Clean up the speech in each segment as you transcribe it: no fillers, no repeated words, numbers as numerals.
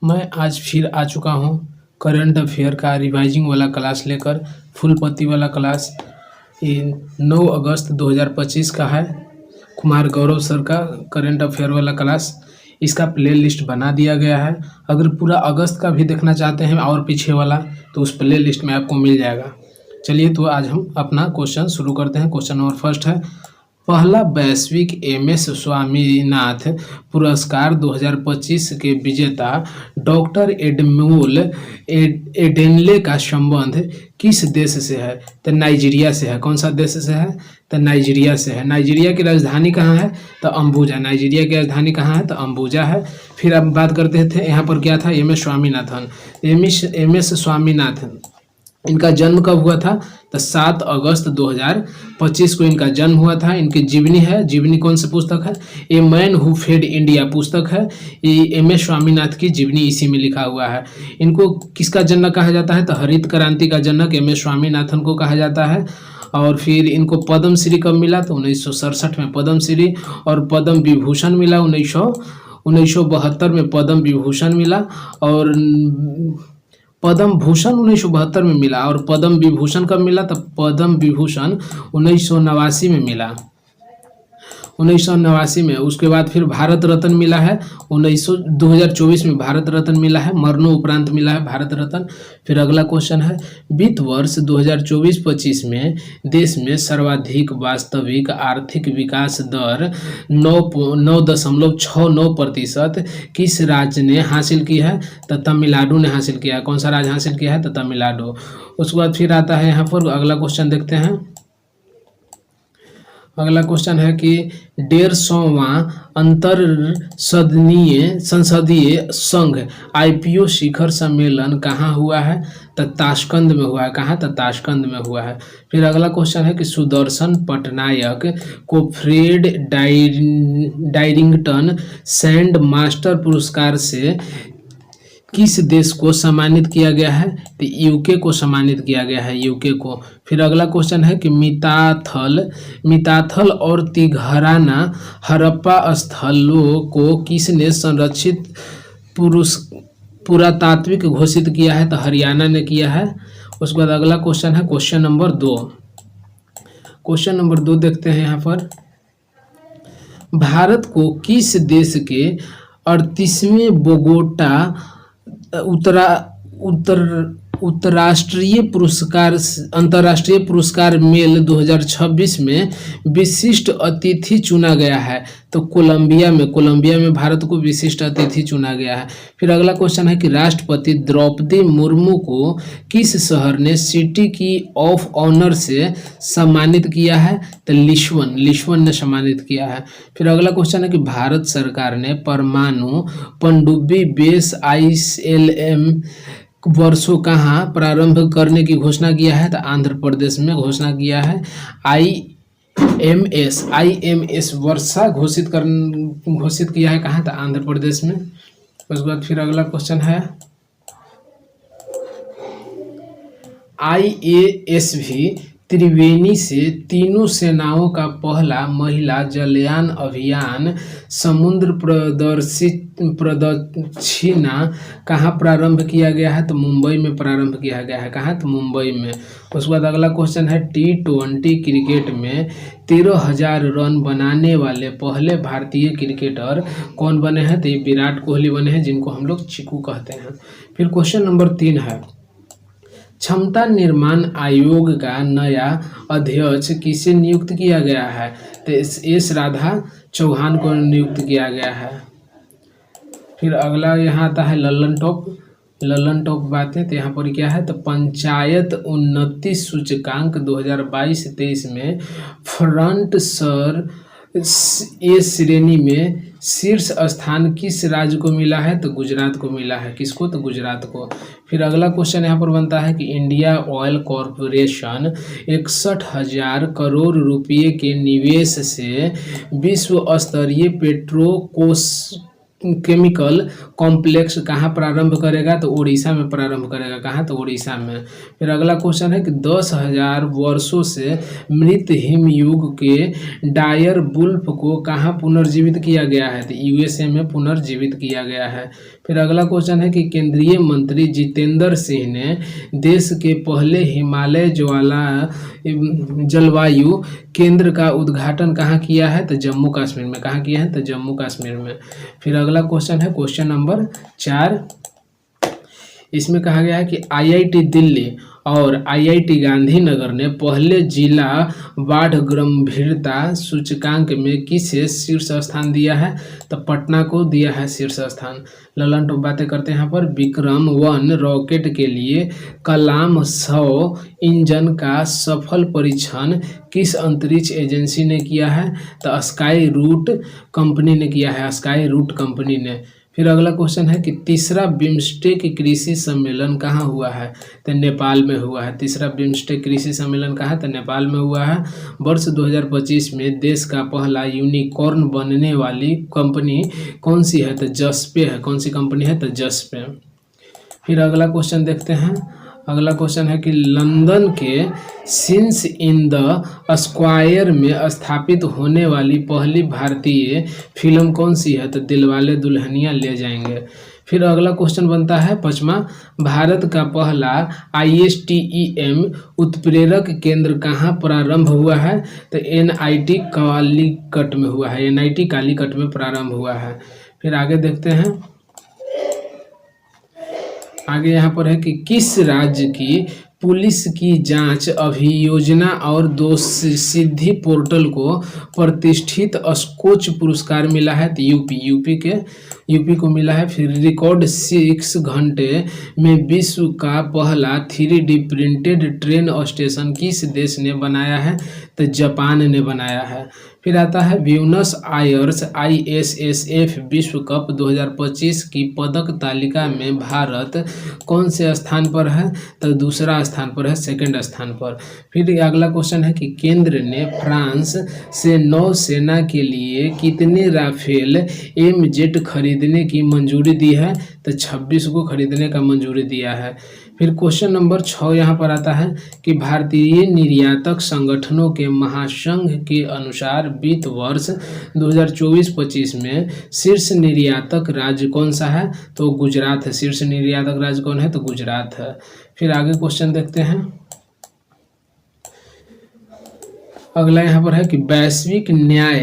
मैं आज फिर आ चुका हूँ करंट अफेयर का रिवाइजिंग वाला क्लास लेकर। फुल पत्ती वाला क्लास ये 9 अगस्त 2025 का है। कुमार गौरव सर का करंट अफेयर वाला क्लास, इसका प्ले लिस्ट बना दिया गया है। अगर पूरा अगस्त का भी देखना चाहते हैं और पीछे वाला, तो उस प्ले लिस्ट में आपको मिल जाएगा। चलिए तो आज हम अपना क्वेश्चन शुरू करते हैं। क्वेश्चन नंबर फर्स्ट है, पहला वैश्विक एमएस स्वामीनाथ पुरस्कार 2025 के विजेता डॉक्टर एडमोल एडेनले का संबंध किस देश से है? तो नाइजीरिया से है। कौन सा देश से है? तो नाइजीरिया से है। नाइजीरिया की राजधानी कहाँ है? तो अम्बुजा। नाइजीरिया की राजधानी कहाँ है? तो अम्बुजा है। फिर अब बात करते थे, यहाँ पर क्या था? M S Swaminathan. M S Swaminathan, इनका जन्म कब हुआ था? तो 7 अगस्त 2025 को इनका जन्म हुआ था। इनकी जीवनी है। जीवनी कौन सी पुस्तक है? A man who fed India पुस्तक है। ये एम एस स्वामीनाथ की जीवनी इसी में लिखा हुआ है। इनको किसका जनक कहा जाता है? तो हरित क्रांति का जनक एम एस स्वामीनाथन को कहा जाता है। और फिर इनको पद्म श्री कब मिला? तो 1967 में पद्म श्री, और पद्म विभूषण मिला 1972 में पद्म विभूषण मिला, और पद्म भूषण 1972 में मिला। और पद्म विभूषण कब मिला? तब पद्म विभूषण 1989 में मिला, 1989 में। उसके बाद फिर भारत रत्न मिला है 2024 में भारत रत्न मिला है, मरणोपरांत मिला है भारत रत्न। फिर अगला क्वेश्चन है, वित्त वर्ष 2024-25 में देश में सर्वाधिक वास्तविक आर्थिक विकास दर 9.69% किस राज्य ने हासिल की है? तो तमिलनाडु ने हासिल किया है। कौन सा राज्य हासिल किया है? तो तमिलनाडु। उसके बाद फिर आता है यहाँ पर अगला क्वेश्चन, देखते हैं। अगला क्वेश्चन है कि 150वां अंतर संसदीय संघ आईपीओ शिखर सम्मेलन कहाँ हुआ है? तो ताशकंद में हुआ है। कहाँ? तो ताशकंद में हुआ है। फिर अगला क्वेश्चन है कि सुदर्शन पटनायक को फ्रेड डायरिंगटन सैंड मास्टर पुरस्कार से किस देश को सम्मानित किया गया है? तो यूके को सम्मानित किया गया है, यूके को। फिर अगला क्वेश्चन है कि मिताथल और तिघराना हड़प्पा स्थलों को किसने संरक्षित पुरातात्विक घोषित किया है? तो हरियाणा ने किया है। उसके बाद अगला क्वेश्चन है क्वेश्चन नंबर 2। क्वेश्चन नंबर 2 देखते हैं यहाँ पर, भारत को किस देश के 38वें बोगोटा अंतर्राष्ट्रीय पुरस्कार मेल 2026 में विशिष्ट अतिथि चुना गया है? तो कोलंबिया में भारत को विशिष्ट अतिथि चुना गया है। फिर अगला क्वेश्चन है कि राष्ट्रपति द्रौपदी मुर्मू को किस शहर ने सिटी की ऑफ ऑनर से सम्मानित किया है? तो लिस्बन ने सम्मानित किया है। फिर अगला क्वेश्चन है कि भारत सरकार ने परमाणु पनडुब्बी बेस ISLM वर्षों कहाँ प्रारंभ करने की घोषणा किया है? तो आंध्र प्रदेश में घोषणा किया है। IMS वर्षा घोषित किया है। कहाँ? तो आंध्र प्रदेश में। उसके बाद फिर अगला क्वेश्चन है, IASV त्रिवेणी से तीनों सेनाओं का पहला महिला जलयान अभियान समुद्र प्रदक्षिणा कहाँ प्रारंभ किया गया है? तो मुंबई में प्रारंभ किया गया है। कहाँ? तो मुंबई में। उसके बाद अगला क्वेश्चन है, T20 क्रिकेट में 13,000 रन बनाने वाले पहले भारतीय क्रिकेटर कौन बने हैं? तो ये विराट कोहली बने हैं, जिनको हम लोग चिकू कहते हैं। फिर क्वेश्चन नंबर 3 है, क्षमता निर्माण आयोग का नया अध्यक्ष किसे नियुक्त किया गया है? तो एस राधा चौहान को नियुक्त किया गया है। फिर अगला यहाँ आता है लल्लन टॉप बातें। तो यहाँ पर क्या है? तो पंचायत उन्नति सूचकांक 2022-23 में फ्रंट सर ए श्रेणी में शीर्ष स्थान किस राज्य को मिला है? तो गुजरात को मिला है। किसको? तो गुजरात को। फिर अगला क्वेश्चन यहाँ पर बनता है कि इंडिया ऑयल कॉरपोरेशन 61,000 करोड़ रुपये के निवेश से विश्व स्तरीय केमिकल कॉम्प्लेक्स कहाँ प्रारंभ करेगा? तो उड़ीसा में प्रारंभ करेगा। कहाँ? तो उड़ीसा में। फिर अगला क्वेश्चन है कि 10,000 वर्षों से मृत हिमयुग के डायर वुल्फ को कहाँ पुनर्जीवित किया गया है? तो यूएसए में पुनर्जीवित किया गया है। फिर अगला क्वेश्चन है कि केंद्रीय मंत्री जितेंद्र सिंह ने देश के पहले हिमालय ज्वाला जलवायु केंद्र का उद्घाटन कहाँ किया है? तो जम्मू कश्मीर में। कहाँ किया है? तो जम्मू कश्मीर में। फिर अगला क्वेश्चन है क्वेश्चन नंबर 4। इसमें कहा गया है कि आईआईटी दिल्ली और आईआईटी गांधीनगर ने पहले जिला बाढ़ गंभीरता सूचकांक में किसे शीर्ष स्थान दिया है? तो पटना को दिया है शीर्ष स्थान। ललन टॉप बातें करते हैं यहाँ पर। विक्रम-1 रॉकेट के लिए कलाम 100 इंजन का सफल परीक्षण किस अंतरिक्ष एजेंसी ने किया है? तो स्काई रूट कंपनी ने किया है। स्काई रूट कंपनी ने। फिर अगला क्वेश्चन है कि तीसरा बिम्स्टेक कृषि सम्मेलन कहाँ हुआ है? तो नेपाल में हुआ है। तीसरा बिम्स्टेक कृषि सम्मेलन कहाँ? तो नेपाल में हुआ है। वर्ष 2025 में देश का पहला यूनिकॉर्न बनने वाली कंपनी कौन सी है? तो जस्पे है। कौन सी कंपनी है? तो जस्पे। फिर अगला क्वेश्चन देखते हैं। अगला क्वेश्चन है कि लंदन के सिंस इन द स्क्वायर में स्थापित होने वाली पहली भारतीय फिल्म कौन सी है? तो दिलवाले दुल्हनिया ले जाएंगे। फिर अगला क्वेश्चन बनता है 5वां। भारत का पहला ISTEM उत्प्रेरक केंद्र कहाँ प्रारंभ हुआ है? तो NIT कालीकट में हुआ है। NIT कालीकट में प्रारंभ हुआ है। फिर आगे देखते हैं। आगे यहाँ पर है कि किस राज्य की पुलिस की जांच अभियोजना और दोषसिद्धि पोर्टल को प्रतिष्ठित स्कोच पुरस्कार मिला है? तो यूपी को मिला है। फिर रिकॉर्ड 6 घंटे में विश्व का पहला 3D प्रिंटेड ट्रेन स्टेशन किस देश ने बनाया है? तो जापान ने बनाया है। फिर आता है ब्यूनस आयर्स ISSF विश्व कप 2025 की पदक तालिका में भारत कौन से स्थान पर है? तो दूसरा स्थान पर है, सेकंड स्थान पर। फिर अगला क्वेश्चन है कि केंद्र ने फ्रांस से नौसेना के लिए कितने राफेल MZ खरीदने की मंजूरी दी है? तो 26 को खरीदने का मंजूरी दिया है। फिर क्वेश्चन नंबर 6 यहाँ पर आता है कि भारतीय निर्यातक संगठनों के महासंघ के अनुसार वित्त वर्ष 2024-25 में शीर्ष निर्यातक राज्य कौन सा है? तो गुजरात है। शीर्ष निर्यातक राज्य कौन है? तो गुजरात है। फिर आगे क्वेश्चन देखते हैं। अगला यहाँ पर है कि वैश्विक न्याय,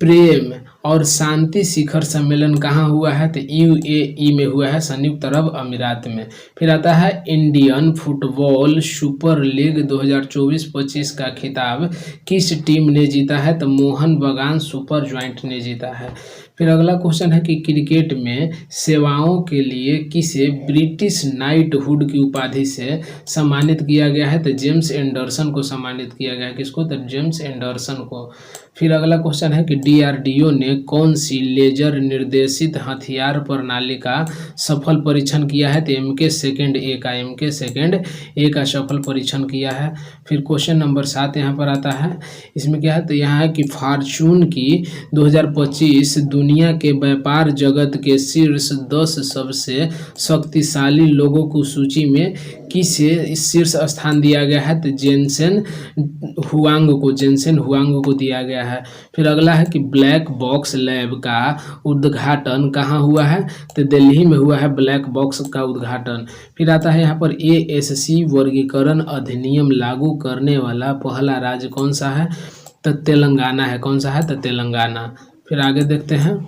प्रेम और शांति शिखर सम्मेलन कहाँ हुआ है? तो UAE में हुआ है, संयुक्त अरब अमीरात में। फिर आता है इंडियन फुटबॉल सुपर लीग 2024-25 का खिताब किस टीम ने जीता है? तो मोहन बगान सुपर जॉइंट ने जीता है। फिर अगला क्वेश्चन है कि क्रिकेट में सेवाओं के लिए किसे ब्रिटिश नाइटहुड की उपाधि से सम्मानित किया गया है? तो जेम्स एंडरसन को सम्मानित किया गया है। किसको? तो जेम्स एंडरसन को। फिर अगला क्वेश्चन है कि DRDO ने कौन सी लेजर निर्देशित हथियार प्रणाली का सफल परीक्षण किया है? तो MK2A का सफल परीक्षण किया है। फिर क्वेश्चन नंबर 7 यहाँ पर आता है। इसमें क्या है? तो यहाँ है कि फॉर्चून की 2025 दुनिया के व्यापार जगत के शीर्ष 10 सबसे शक्तिशाली लोगों की सूची में किसे शीर्ष स्थान दिया गया है? तो जेनसेन हुआंग को दिया गया है। फिर अगला है कि ब्लैक बॉक्स लैब का उद्घाटन कहाँ हुआ है? तो दिल्ली में हुआ है ब्लैक बॉक्स का उद्घाटन। फिर आता है यहाँ पर ASC वर्गीकरण अधिनियम लागू करने वाला पहला राज्य कौन सा है? तो तेलंगाना है। कौन सा है? तो तेलंगाना। फिर आगे देखते हैं।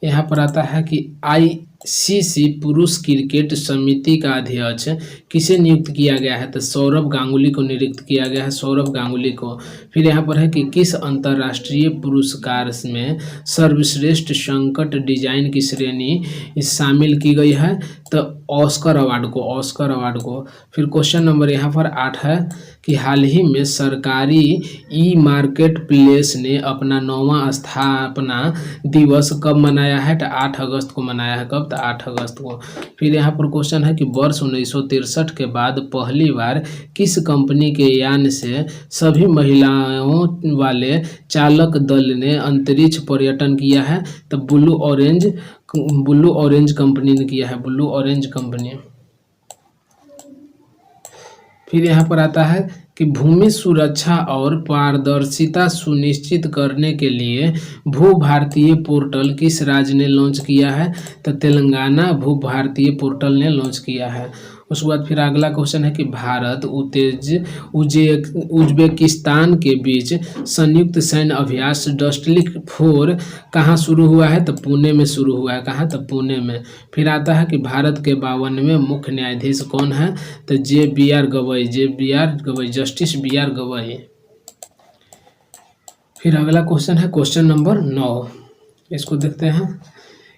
यहाँ पर आता है कि ICC पुरुष क्रिकेट समिति का अध्यक्ष किसे नियुक्त किया गया है? तो सौरभ गांगुली को नियुक्त किया गया है, सौरभ गांगुली को। फिर यहाँ पर है कि किस अंतर्राष्ट्रीय पुरस्कार में सर्वश्रेष्ठ संकट डिजाइन की श्रेणी शामिल की गई है? तो ऑस्कर अवार्ड को। फिर क्वेश्चन नंबर यहाँ पर 8 है कि हाल ही में सरकारी मार्केट प्लेस ने अपना 9वां स्थापना दिवस कब मनाया है? तो 8 अगस्त को मनाया है। कब? तो 8 अगस्त को। फिर यहाँ पर क्वेश्चन है कि वर्ष 1963 के बाद पहली बार किस कंपनी के यान से सभी महिलाओं वाले चालक दल ने अंतरिक्ष पर्यटन किया है? तो ब्लू ऑरेंज कंपनी ने किया है, ब्लू ऑरेंज कंपनी। फिर यहाँ पर आता है कि भूमि सुरक्षा और पारदर्शिता सुनिश्चित करने के लिए भू भारतीय पोर्टल किस राज्य ने लॉन्च किया है? तो तेलंगाना भू भारतीय पोर्टल ने लॉन्च किया है। उसके बाद फिर अगला क्वेश्चन है कि भारत उज्बेकिस्तान के बीच संयुक्त सैन्य अभ्यास डस्टलिक 4 कहाँ शुरू हुआ है? तो पुणे में शुरू हुआ है। कहाँ? तो पुणे में। फिर आता है कि भारत के 52वें मुख्य न्यायाधीश कौन है? तो JBR Gavai, justice BR Gavai. फिर अगला क्वेश्चन है क्वेश्चन नंबर 9, इसको देखते हैं।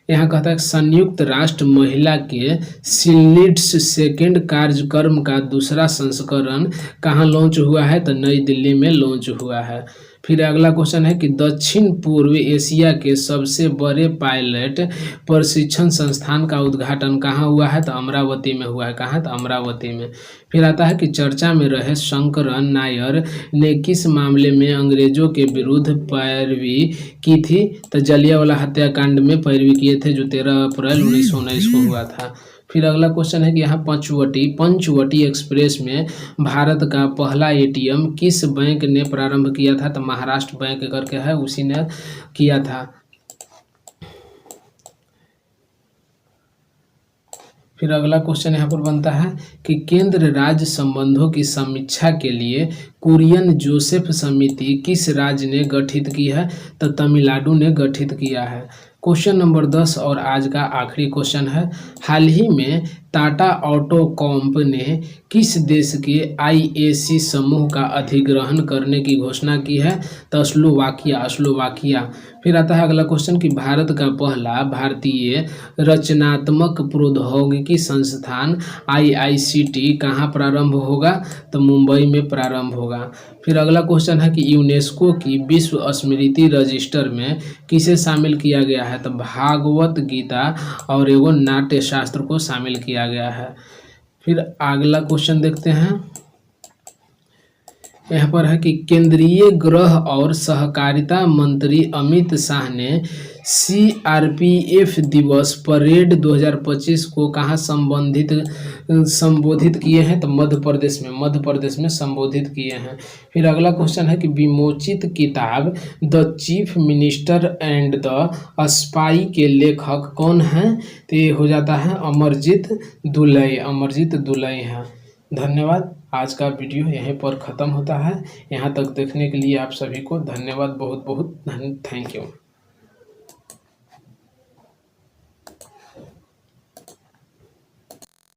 यहाँ कहता है संयुक्त राष्ट्र महिला के सिलिड्स सेकेंड कार्यक्रम का दूसरा संस्करण कहाँ लॉन्च हुआ है? तो नई दिल्ली में लॉन्च हुआ है। फिर अगला क्वेश्चन है कि दक्षिण पूर्व एशिया के सबसे बड़े पायलट प्रशिक्षण संस्थान का उद्घाटन कहाँ हुआ है? तो अमरावती में हुआ है। कहाँ? तो अमरावती में। फिर आता है कि चर्चा में रहे शंकरन नायर ने किस मामले में अंग्रेजों के विरुद्ध पैरवी की थी? तो जलियांवाला हत्याकांड में पैरवी किए थे, जो 13 अप्रैल 1919 को हुआ था। फिर अगला क्वेश्चन है कि यहाँ पंचवटी एक्सप्रेस में भारत का पहला ATM किस बैंक ने प्रारंभ किया था? तो महाराष्ट्र बैंक करके है, उसी ने किया था। फिर अगला क्वेश्चन यहाँ पर बनता है कि केंद्र राज्य संबंधों की समीक्षा के लिए कुरियन जोसेफ समिति किस राज्य ने गठित की है? तो तमिलनाडु ने गठित किया है। क्वेश्चन नंबर 10 और आज का आखिरी क्वेश्चन है, हाल ही में टाटा ऑटोकॉम्प ने किस देश के IAC समूह का अधिग्रहण करने की घोषणा की है? तो स्लोवाकिया। फिर आता है अगला क्वेश्चन कि भारत का पहला भारतीय रचनात्मक प्रौद्योगिकी संस्थान IICT कहाँ प्रारंभ होगा? तो मुंबई में प्रारंभ होगा। फिर अगला क्वेश्चन है कि यूनेस्को की विश्व स्मृति रजिस्टर में किसे शामिल किया गया है? तो भागवत गीता और एवं नाट्य शास्त्र को शामिल किया गया है। फिर अगला क्वेश्चन देखते हैं। यहाँ पर है कि केंद्रीय गृह और सहकारिता मंत्री अमित शाह ने CRPF दिवस परेड 2025 को कहाँ संबोधित किए हैं? तो मध्य प्रदेश में संबोधित किए हैं। फिर अगला क्वेश्चन है कि विमोचित किताब the chief minister and the spy के लेखक कौन हैं? तो ये हो जाता है अमरजीत दुलई हैं। धन्यवाद। आज का वीडियो यहीं पर ख़त्म होता है। यहाँ तक देखने के लिए आप सभी को धन्यवाद, बहुत बहुत थैंक यू।